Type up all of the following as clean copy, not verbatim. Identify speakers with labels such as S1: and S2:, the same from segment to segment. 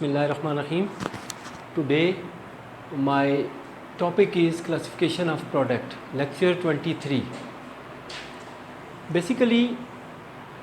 S1: Bismillahirrahmanirrahim. Today my topic is classification of product, lecture 23. Basically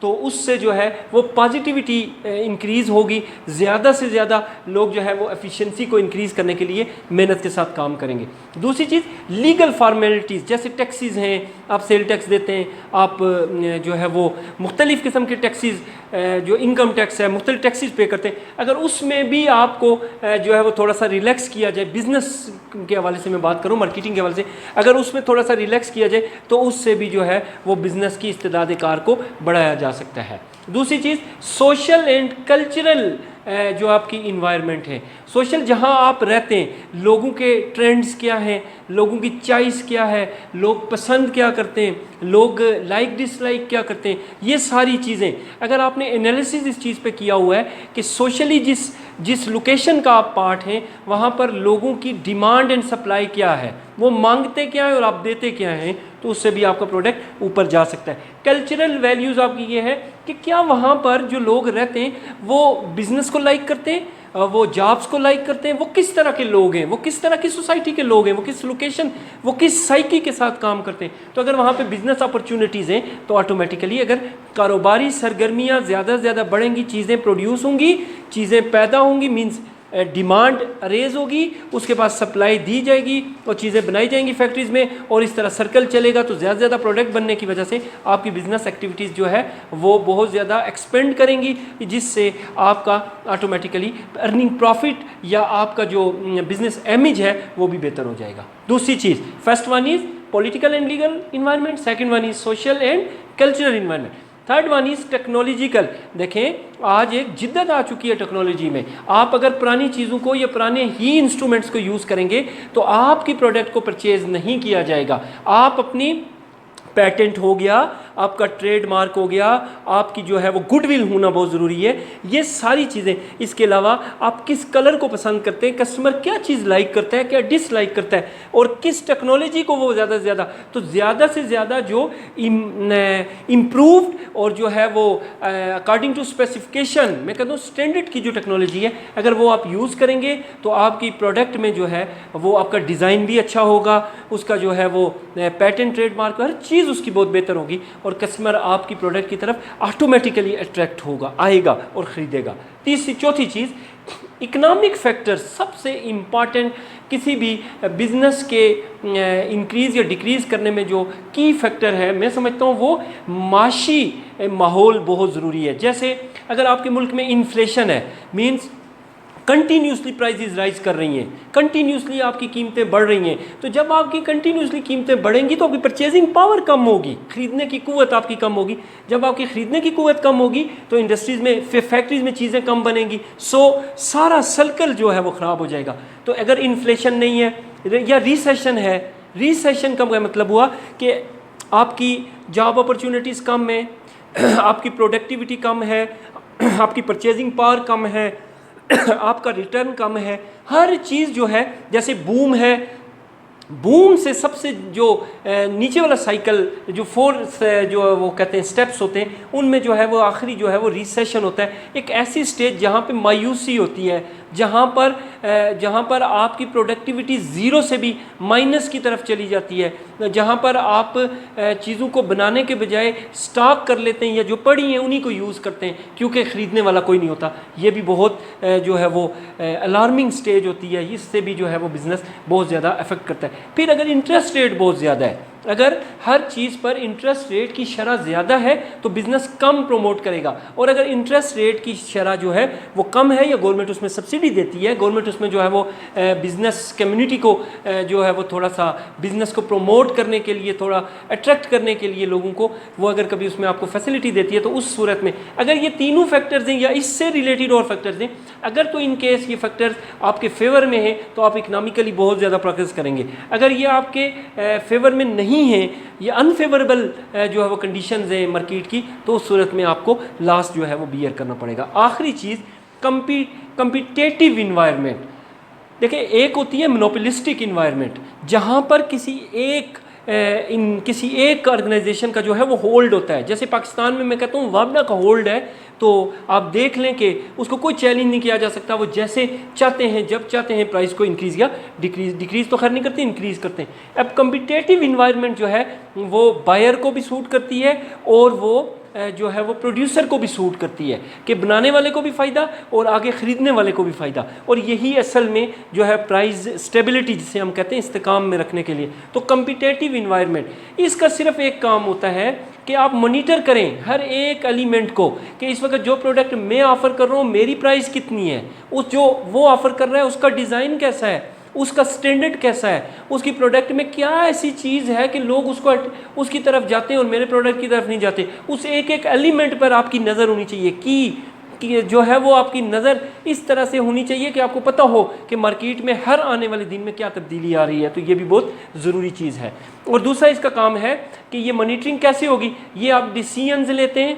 S1: تو اس سے جو ہے وہ پازیٹیوٹی انکریز ہوگی، زیادہ سے زیادہ لوگ جو ہے وہ ایفیشنسی کو انکریز کرنے کے لیے محنت کے ساتھ کام کریں گے۔ دوسری چیز لیگل فارمیلٹیز، جیسے ٹیکسیز ہیں، آپ سیل ٹیکس دیتے ہیں، آپ جو ہے وہ مختلف قسم کے ٹیکسیز جو انکم ٹیکس ہے، مختلف ٹیکسیز پے کرتے ہیں، اگر اس میں بھی آپ کو جو ہے وہ تھوڑا سا ریلیکس کیا جائے، بزنس کے حوالے سے میں بات کروں، مارکیٹنگ کے حوالے سے اگر اس میں تھوڑا سا ریلیکس کیا جائے تو اس سے بھی جو ہے وہ بزنس کی استعداد کار کو بڑھایا جا سکتا ہے۔ دوسری چیز سوشل اینڈ کلچرل جو آپ کی انوائرمنٹ ہے، سوشل جہاں آپ رہتے ہیں، لوگوں کے ٹرینڈز کیا ہیں، لوگوں کی چوائس کیا ہے، لوگ پسند کیا کرتے ہیں، لوگ لائک ڈس لائک کیا کرتے ہیں، یہ ساری چیزیں اگر آپ نے انالیسز اس چیز پہ کیا ہوا ہے کہ سوشلی جس لوکیشن کا آپ پارٹ ہیں وہاں پر لوگوں کی ڈیمانڈ اینڈ سپلائی کیا ہے، وہ مانگتے کیا ہیں اور آپ دیتے کیا ہیں، تو اس سے بھی آپ کا پروڈکٹ اوپر جا سکتا ہے۔ کلچرل ویلیوز آپ کی یہ ہے کہ کیا وہاں پر جو لوگ رہتے ہیں وہ بزنس کو لائک کرتے ہیں، وہ جابس کو لائک کرتے ہیں، وہ کس طرح کے لوگ ہیں، وہ کس طرح کی سوسائٹی کے لوگ ہیں، وہ کس لوکیشن، وہ کس سائیکی کے ساتھ کام کرتے ہیں۔ تو اگر وہاں پہ بزنس اپرچونٹیز ہیں تو آٹومیٹیکلی اگر کاروباری سرگرمیاں زیادہ سے زیادہ بڑھیں گی، چیزیں پروڈیوس ہوں گی، چیزیں پیدا ہوں گی، مینس ڈیمانڈ ریز ہوگی، اس کے بعد سپلائی دی جائے گی اور چیزیں بنائی جائیں گی فیکٹریز میں، اور اس طرح سرکل چلے گا، تو زیادہ سے زیادہ پروڈکٹ بننے کی وجہ سے آپ کی بزنس ایکٹیویٹیز جو ہے وہ بہت زیادہ ایکسپینڈ کریں گی، جس سے آپ کا آٹومیٹیکلی ارننگ پروفٹ یا آپ کا جو بزنس امیج ہے وہ بھی بہتر ہو جائے گا۔ دوسری چیز، first one is political and legal environment, second one is social and cultural environment, third one is technological. دیکھیں آج ایک جدت آ چکی ہے ٹیکنالوجی میں، آپ اگر پرانی چیزوں کو یا پرانے ہی انسٹرومنٹس کو یوز کریں گے تو آپ کی پروڈکٹ کو پرچیز نہیں کیا جائے گا۔ آپ اپنی پیٹنٹ ہو گیا، آپ کا ٹریڈ مارک ہو گیا، آپ کی جو ہے وہ گڈ ول ہونا بہت ضروری ہے، یہ ساری چیزیں۔ اس کے علاوہ آپ کس کلر کو پسند کرتے ہیں، کسٹمر کیا چیز لائک کرتا ہے، کیا ڈس لائک کرتا ہے، اور کس ٹیکنالوجی کو وہ زیادہ سے زیادہ، تو زیادہ سے زیادہ جو امپرووڈ اور جو ہے وہ اکارڈنگ ٹو اسپیسیفکیشن، میں کہتا ہوں اسٹینڈرڈ کی جو ٹیکنالوجی ہے، اگر وہ آپ یوز کریں گے تو آپ کی پروڈکٹ میں جو ہے وہ آپ کا ڈیزائن بھی اچھا ہوگا، اس کا جو ہے وہ پیٹنٹ ٹریڈ مارک ہر چیز اس کی بہت بہتر ہوگی، اور کسٹمر آپ کی پروڈکٹ کی طرف آٹومیٹیکلی اٹریکٹ ہوگا، آئے گا اور خریدے گا۔ چوتھی چیز اکنامک فیکٹر، سب سے امپارٹنٹ کسی بھی بزنس کے انکریز یا ڈیکریز کرنے میں جو کی فیکٹر ہے، میں سمجھتا ہوں وہ معاشی ماحول بہت ضروری ہے۔ جیسے اگر آپ کے ملک میں انفلیشن ہے، مینس کنٹینیوسلی پرائزز رائز کر رہی ہیں، کنٹینیوسلی آپ کی قیمتیں بڑھ رہی ہیں، تو جب آپ کی کنٹینیوسلی قیمتیں بڑھیں گی تو آپ کی پرچیزنگ پاور کم ہوگی، خریدنے کی قوت آپ کی کم ہوگی۔ جب آپ کی خریدنے کی قوت کم ہوگی تو انڈسٹریز میں، فیکٹریز میں چیزیں کم بنیں گی، سارا سرکل جو ہے وہ خراب ہو جائے گا۔ تو اگر انفلیشن نہیں ہے یا ریسیشن ہے، ریسیشن کا مطلب ہوا کہ آپ کی جاب اپرچونٹیز کم ہیں، آپ کی پروڈکٹیوٹی کم ہے، آپ کی پرچیزنگ پاور کم ہے، آپ کا ریٹرن کم ہے، ہر چیز جو ہے، جیسے بوم ہے، بوم سے سب سے جو نیچے والا سائیکل جو جو وہ کہتے ہیں سٹیپس ہوتے ہیں، ان میں جو ہے وہ آخری جو ہے وہ ریسیشن ہوتا ہے، ایک ایسی سٹیج جہاں پہ مایوسی ہوتی ہے، جہاں پر آپ کی پروڈکٹیوٹی زیرو سے بھی مائنس کی طرف چلی جاتی ہے، جہاں پر آپ چیزوں کو بنانے کے بجائے سٹاک کر لیتے ہیں یا جو پڑی ہیں انہی کو یوز کرتے ہیں کیونکہ خریدنے والا کوئی نہیں ہوتا۔ یہ بھی بہت جو ہے وہ الارمنگ سٹیج ہوتی ہے، اس سے بھی جو ہے وہ بزنس بہت زیادہ افیکٹ کرتا ہے۔ پھر اگر انٹرسٹ ریٹ بہت زیادہ ہے، اگر ہر چیز پر انٹرسٹ ریٹ کی شرح زیادہ ہے تو بزنس کم پروموٹ کرے گا، اور اگر انٹرسٹ ریٹ کی شرح جو ہے وہ کم ہے یا گورنمنٹ اس میں سبسڈی دیتی ہے، گورنمنٹ اس میں جو ہے وہ بزنس کمیونٹی کو جو ہے وہ تھوڑا سا بزنس کو پروموٹ کرنے کے لیے، تھوڑا اٹریکٹ کرنے کے لیے لوگوں کو، وہ اگر کبھی اس میں آپ کو فیسلٹی دیتی ہے تو اس صورت میں اگر یہ تینوں فیکٹرز ہیں یا اس سے ریلیٹڈ اور فیکٹرز ہیں، اگر تو ان کیس یہ فیکٹرز آپ کے فیور میں ہیں تو آپ اکنامکلی بہت زیادہ پروگریس کریں گے۔ اگر یہ آپ کے فیور میں نہیں ہیں، یہ انفیوریبل جو ہے وہ کنڈیشنز ہیں مارکیٹ کی، تو اس صورت میں آپ کو لاس جو ہے وہ بیئر کرنا پڑے گا۔ آخری چیز کمپیٹیٹیو انوائرمنٹ۔ دیکھیں ایک ہوتی ہے مونوپولسٹک انوائرمنٹ، جہاں پر کسی ایک آرگنائزیشن کا جو ہے وہ ہولڈ ہوتا ہے، جیسے پاکستان میں کہتا ہوں وابڈا کا ہولڈ ہے، تو آپ دیکھ لیں کہ اس کو کوئی چیلنج نہیں کیا جا سکتا، وہ جیسے چاہتے ہیں جب چاہتے ہیں پرائز کو انکریز یا ڈیکریز تو خیر نہیں کرتے، انکریز کرتے ہیں۔ اب کمپیٹیٹیو انوائرمنٹ جو ہے وہ بائر کو بھی سوٹ کرتی ہے اور وہ جو ہے وہ پروڈیوسر کو بھی سوٹ کرتی ہے کہ بنانے والے کو بھی فائدہ اور آگے خریدنے والے کو بھی فائدہ، اور یہی اصل میں جو ہے پرائز اسٹیبلٹی جسے ہم کہتے ہیں استحکام میں رکھنے کے لیے۔ تو کمپیٹیٹیو انوائرمنٹ، اس کا صرف ایک کام ہوتا ہے کہ آپ مانیٹر کریں ہر ایک ایلیمنٹ کو کہ اس وقت جو پروڈکٹ میں آفر کر رہا ہوں میری پرائز کتنی ہے، اس جو وہ آفر کر رہا ہے اس کا ڈیزائن کیسا ہے، اس کا سٹینڈرڈ کیسا ہے، اس کی پروڈکٹ میں کیا ایسی چیز ہے کہ لوگ اس کی طرف جاتے ہیں اور میرے پروڈکٹ کی طرف نہیں جاتے۔ اس ایک ایک ایلیمنٹ پر آپ کی نظر ہونی چاہیے کہ جو ہے وہ آپ کی نظر اس طرح سے ہونی چاہیے کہ آپ کو پتہ ہو کہ مارکیٹ میں ہر آنے والے دن میں کیا تبدیلی آ رہی ہے۔ تو یہ بھی بہت ضروری چیز ہے۔ اور دوسرا اس کا کام ہے کہ یہ مانیٹرنگ کیسے ہوگی، یہ آپ ڈیسیژنز لیتے ہیں،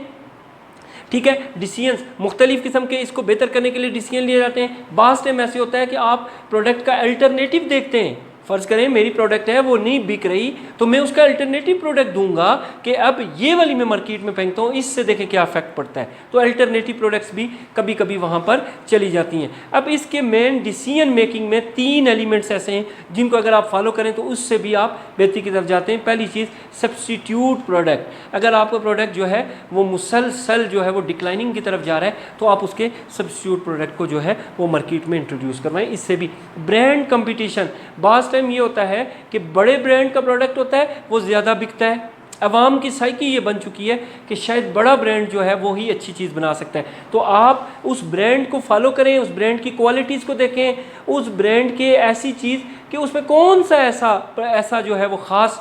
S1: ٹھیک ہے، ڈیسیژنز مختلف قسم کے اس کو بہتر کرنے کے لیے ڈیسیژن لیے جاتے ہیں۔ بعض ٹائم ایسے ہوتا ہے کہ آپ پروڈکٹ کا الٹرنیٹیو دیکھتے ہیں، فرض کریں میری پروڈکٹ ہے وہ نہیں بک رہی تو میں اس کا الٹرنیٹیو پروڈکٹ دوں گا کہ اب یہ والی میں مارکیٹ میں پھینکتا ہوں، اس سے دیکھیں کیا افیکٹ پڑتا ہے۔ تو الٹرنیٹیو پروڈکٹس بھی کبھی کبھی وہاں پر چلی جاتی ہیں۔ اب اس کے مین ڈیسیژن میکنگ میں 3 ایلیمنٹس ایسے ہیں جن کو اگر آپ فالو کریں تو اس سے بھی آپ بہتری کی طرف جاتے ہیں۔ پہلی چیز سبسٹیٹیوٹ پروڈکٹ، اگر آپ کا پروڈکٹ جو ہے وہ مسلسل جو ہے وہ ڈکلائننگ کی طرف جا رہا ہے تو آپ اس کے سبسٹیٹیوٹ پروڈکٹ کو جو ہے وہ مارکیٹ میں انٹروڈیوس کروائیں۔ اس سے بھی برانڈ کمپٹیشن، بعض یہ ہوتا ہے کہ بڑے برانڈ کا پروڈکٹ ہوتا ہے وہ زیادہ بکتا ہے، عوام کی سائیکی یہ بن چکی ہے کہ شاید بڑا برانڈ جو ہے وہی اچھی چیز بنا سکتا ہے۔ تو آپ اس برانڈ کو فالو کریں، اس برانڈ کی کوالٹیز کو دیکھیں، اس برانڈ کے ایسی چیز کہ اس میں کون سا ایسا جو ہے وہ خاص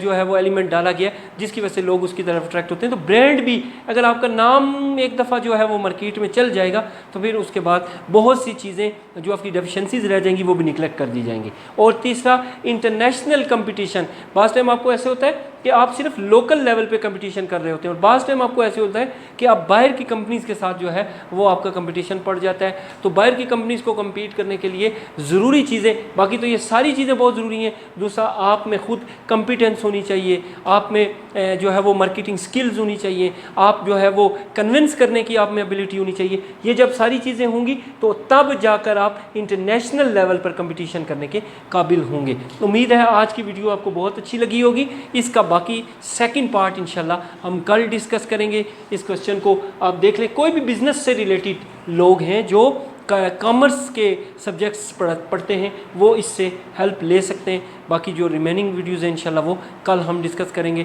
S1: جو ہے وہ ایلیمنٹ ڈالا گیا جس کی وجہ سے لوگ اس کی طرف اٹریکٹ ہوتے ہیں۔ تو برانڈ بھی اگر آپ کا نام ایک دفعہ جو ہے وہ مارکیٹ میں چل جائے گا تو پھر اس کے بعد بہت سی چیزیں جو آپ کی ڈیفیشنسیز رہ جائیں گی وہ بھی نیگلیکٹ کر دی جائیں گی۔ اور تیسرا انٹرنیشنل کمپٹیشن، بعض ٹائم آپ کو ایسے ہوتا ہے کہ آپ صرف لوکل لیول پہ کمپٹیشن کر رہے ہوتے ہیں، اور بعض ٹائم آپ کو ایسے ہوتا ہے کہ آپ باہر کی کمپنیز کے ساتھ جو ہے وہ آپ کا کمپٹیشن پڑ جاتا ہے۔ تو باہر کی کمپنیز کو کمپیٹ کرنے کے لیے ضروری چیزیں، باقی تو یہ ساری چیزیں بہت ضروری ہیں، دوسرا آپ میں خود کمپیٹنس ہونی چاہیے، آپ میں جو ہے وہ مارکیٹنگ سکلز ہونی چاہیے، آپ جو ہے وہ کنونس کرنے کی آپ میں ابیلٹی ہونی چاہیے۔ یہ جب ساری چیزیں ہوں گی تو تب جا کر آپ انٹرنیشنل لیول پر کمپٹیشن کرنے کے قابل ہوں گے۔ امید ہے آج کی ویڈیو آپ کو بہت اچھی لگی ہوگی۔ اس کا باقی سیکنڈ پارٹ انشاءاللہ ہم کل ڈسکس کریں گے۔ اس کوسچن کو آپ دیکھ لیں، کوئی بھی بزنس سے ریلیٹڈ لوگ ہیں جو کامرس کے سبجیکٹس پڑھتے ہیں وہ اس سے ہیلپ لے سکتے ہیں۔ باقی جو ریمیننگ ویڈیوز ہیں انشاءاللہ وہ کل ہم ڈسکس کریں گے۔